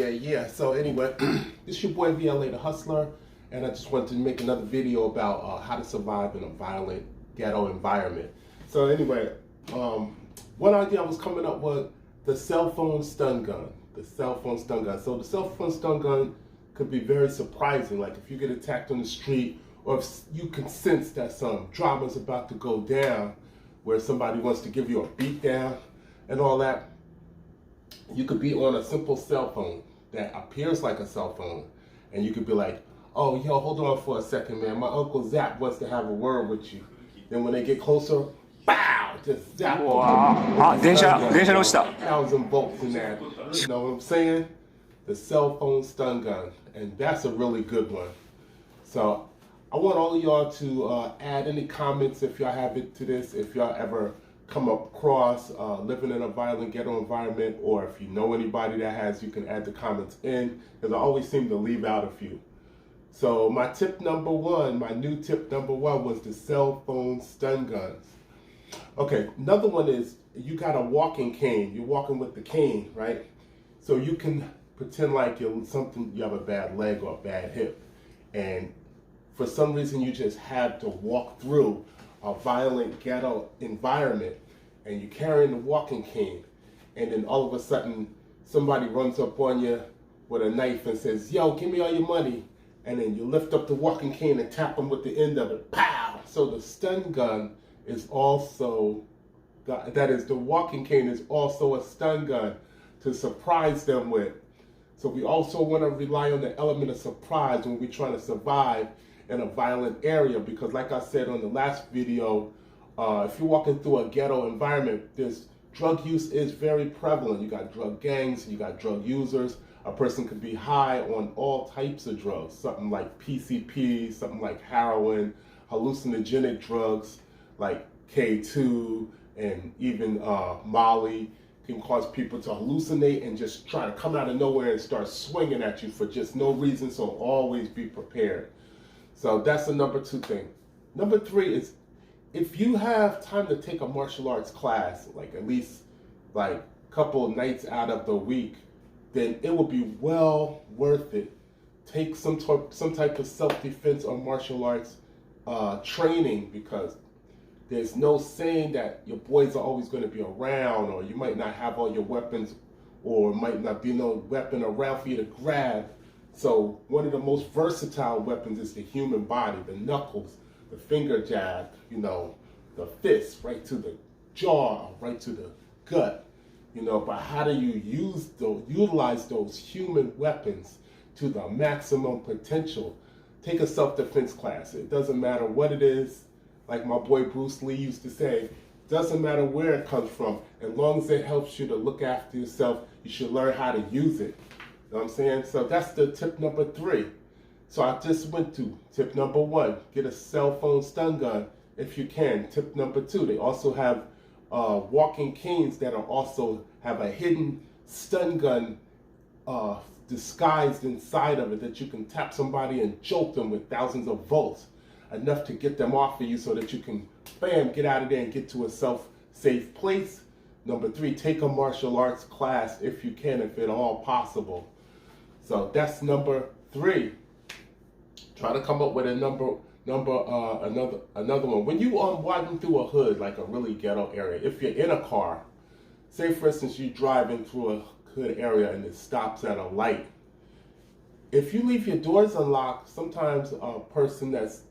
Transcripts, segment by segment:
Yeah. So anyway, this your boy VLA the Hustler, and I just wanted to make another video about how to survive in a violent ghetto environment. So anyway, one idea I was coming up with the cell phone stun gun. The cell phone stun gun. So the cell phone stun gun could be very surprising. Like if you get attacked on the street, or if you can sense that some drama's about to go down, where somebody wants to give you a beat down and all that. You could be on a simple cell phone that appears like a cell phone, and you could be like, oh, yo, hold on for a second, man. My Uncle Zap wants to have a word with you. Then when they get closer, bow, just zap them. 電車に落ちた。 1,000 volts in that. You know what I'm saying? The cell phone stun gun. And that's a really good one. So I want all of y'all to add any comments if y'all have it to this, if y'all ever come across living in a violent ghetto environment, or if you know anybody that has, you can add the comments in, because I always seem to leave out a few. So my tip number one, my new tip number one was the cell phone stun guns. Okay, another one is you got a walking cane. You're walking with the cane, right? So you can pretend like you have a bad leg or a bad hip, and for some reason you just have to walk through a violent ghetto environment, and you're carrying the walking cane, and then all of a sudden somebody runs up on you with a knife and says, yo, give me all your money, and then you lift up the walking cane and tap them with the end of it, pow! So the stun gun is also, the walking cane is also a stun gun to surprise them with. So we also want to rely on the element of surprise when we're trying to survive in a violent area, because like I said on the last video, if you're walking through a ghetto environment, drug use is very prevalent. You got drug gangs, you got drug users. A person could be high on all types of drugs, something like PCP, something like heroin, hallucinogenic drugs like K2, and even Molly can cause people to hallucinate and just try to come out of nowhere and start swinging at you for just no reason, so always be prepared. So that's the number two thing. Number three is, if you have time to take a martial arts class, like at least like a couple of nights out of the week, then it will be well worth it. Take some type of self-defense or martial arts training, because there's no saying that your boys are always going to be around, or you might not have all your weapons, or might not be no weapon around for you to grab. So one of the most versatile weapons is the human body, the knuckles, the finger jab, you know, the fist right to the jaw, right to the gut, you know. But how do you utilize those human weapons to the maximum potential? Take a self-defense class. It doesn't matter what it is. Like my boy Bruce Lee used to say, doesn't matter where it comes from, as long as it helps you to look after yourself, you should learn how to use it. You know what I'm saying? So that's the tip number three. So I just went to tip number one, get a cell phone stun gun if you can. Tip number two, they also have walking canes that also have a hidden stun gun disguised inside of it, that you can tap somebody and jolt them with thousands of volts, enough to get them off of you so that you can, bam, get out of there and get to a safe place. Number three, take a martial arts class if you can, if at all possible. So that's number three. Try to come up with another one. When you walking through a hood, like a really ghetto area, if you're in a car, say for instance you're driving through a hood area and it stops at a light. If you leave your doors unlocked, sometimes a person that's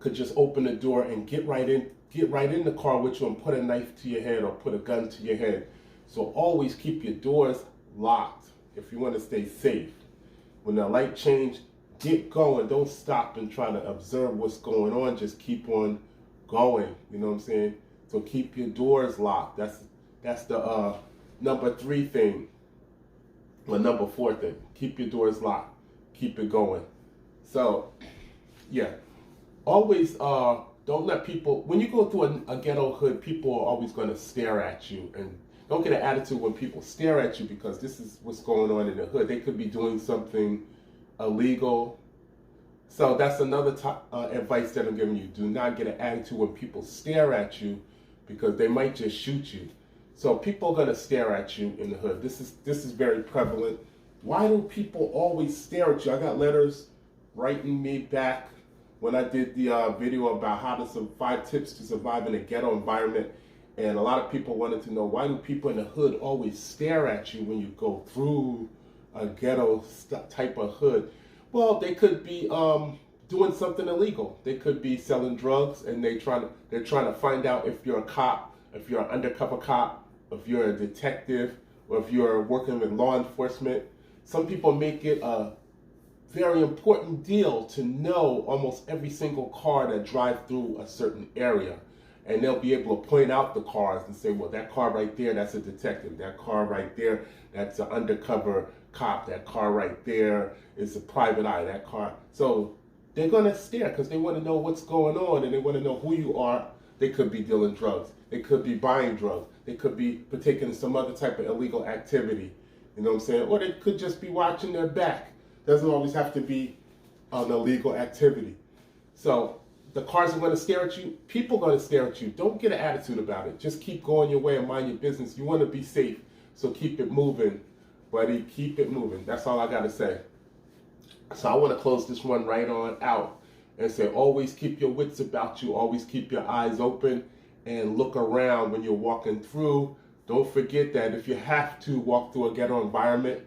could just open the door and get right in the car with you and put a knife to your head or put a gun to your head. So always keep your doors locked if you want to stay safe. When the light change, get going. Don't stop and try to observe what's going on. Just keep on going. You know what I'm saying? So keep your doors locked. That's the number three thing. Or number four thing. Keep your doors locked. Keep it going. So yeah. Always don't let people, when you go through a ghetto hood, people are always going to stare at you, and don't get an attitude when people stare at you, because this is what's going on in the hood. They could be doing something illegal. So that's another advice that I'm giving you. Do not get an attitude when people stare at you, because they might just shoot you. So people are gonna stare at you in the hood. This is very prevalent. Why do people always stare at you? I got letters writing me back when I did the video about how to 5 tips to survive in a ghetto environment. And a lot of people wanted to know, why do people in the hood always stare at you when you go through a ghetto type of hood? Well, they could be doing something illegal. They could be selling drugs, and they're trying to find out if you're a cop, if you're an undercover cop, if you're a detective, or if you're working with law enforcement. Some people make it a very important deal to know almost every single car that drives through a certain area. And they'll be able to point out the cars and say, well, that car right there, that's a detective. That car right there, that's an undercover cop. That car right there is a private eye, that car. So they're going to stare because they want to know what's going on, and they want to know who you are. They could be dealing drugs. They could be buying drugs. They could be partaking in some other type of illegal activity. You know what I'm saying? Or they could just be watching their back. Doesn't always have to be an illegal activity. So the cars are going to stare at you. People are going to stare at you. Don't get an attitude about it. Just keep going your way and mind your business. You want to be safe, so keep it moving, buddy. Keep it moving. That's all I got to say. So I want to close this one right on out and say, always keep your wits about you. Always keep your eyes open and look around when you're walking through. Don't forget that if you have to walk through a ghetto environment,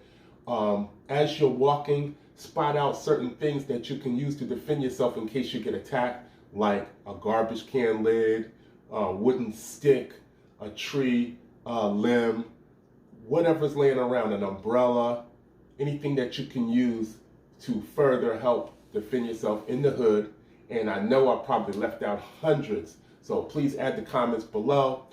as you're walking, spot out certain things that you can use to defend yourself in case you get attacked, like a garbage can lid, a wooden stick, a tree, a limb, whatever's laying around, an umbrella, anything that you can use to further help defend yourself in the hood. And I know I probably left out hundreds, so please add the comments below.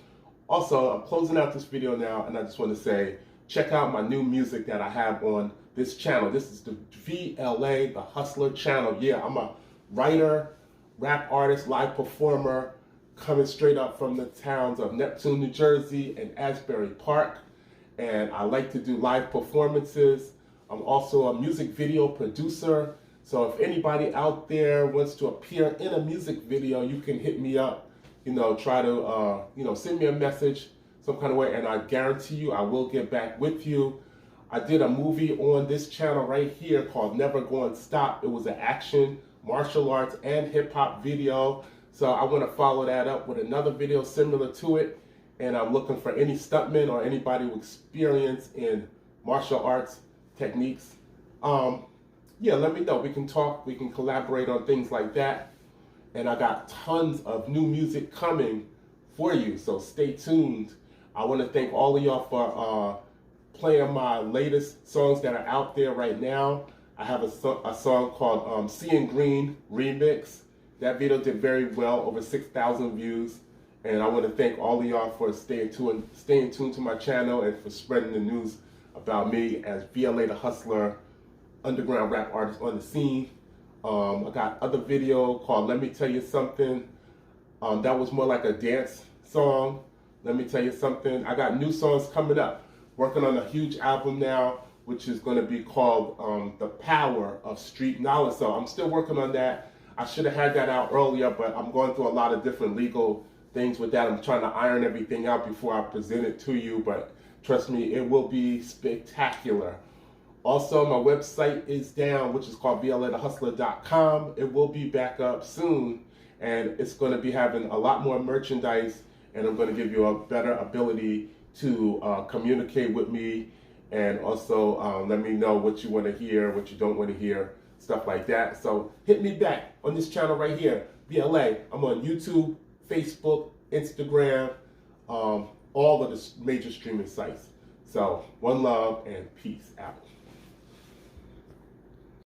Also, I'm closing out this video now, and I just want to say, check out my new music that I have on this channel. This is the VLA, the Hustler channel. Yeah, I'm a writer, rap artist, live performer, coming straight up from the towns of Neptune, New Jersey, and Asbury Park. And I like to do live performances. I'm also a music video producer. So if anybody out there wants to appear in a music video, you can hit me up. Try to, send me a message some kind of way, and I guarantee you I will get back with you. I did a movie on this channel right here called Never Going Stop. It was an action, martial arts, and hip-hop video. So I want to follow that up with another video similar to it, and I'm looking for any stuntmen or anybody with experience in martial arts techniques. Yeah, let me know. We can talk, we can collaborate on things like that. And I got tons of new music coming for you, so stay tuned. I want to thank all of y'all for playing my latest songs that are out there right now. I have a song called Seeing Green Remix. That video did very well, over 6,000 views. And I want to thank all of y'all for staying tuned to my channel and for spreading the news about me as VLA the Hustler, underground rap artist on the scene. I got other video called Let Me Tell You Something. That was more like a dance song. Let me tell you something. I got new songs coming up. Working on a huge album now, which is going to be called The Power of Street Knowledge. So I'm still working on that. I should have had that out earlier, but I'm going through a lot of different legal things with that. I'm trying to iron everything out before I present it to you, but trust me, it will be spectacular. Also, my website is down, which is called VLAthehustler.com. It will be back up soon, and it's going to be having a lot more merchandise, and I'm going to give you a better ability to communicate with me, and also let me know what you want to hear, what you don't want to hear, stuff like that. So hit me back on this channel right here, VLA. I'm on YouTube, Facebook, Instagram, all of the major streaming sites. So one love and peace out.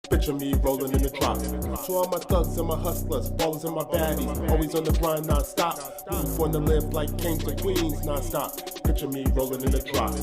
Picture me rolling in the drop. To all my thugs and my hustlers, ballers and my baddies, always on the grind non-stop. Rooting for to live like kings and queens non-stop. Picture me rolling in the drop.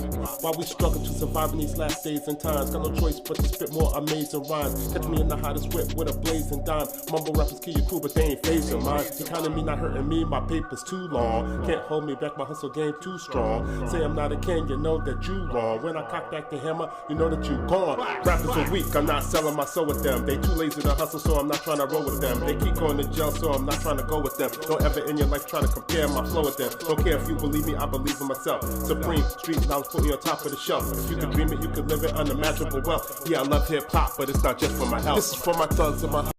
While we struggle to survive in these last days and times, got no choice but to spit more amazing rhymes. Catch me in the hottest whip with a blazing dime. Mumble rappers kill your crew, but they ain't phasing mine. The economy not hurting me, my paper's too long. Can't hold me back, my hustle game too strong. Say I'm not a king, you know that you wrong. When I cock back the hammer, you know that you gone. Rappers are weak, I'm not selling my soul so with them. They too lazy to hustle, so I'm not trying to roll with them. They keep going to jail, so I'm not trying to go with them. Don't ever in your life try to compare my flow with them. Don't care if you believe me, I believe in myself. Supreme, street knowledge put me on top of the shelf. If you could dream it, you could live it, unimaginable wealth. Yeah, I love hip hop, but it's not just for my health. This is for my thugs and my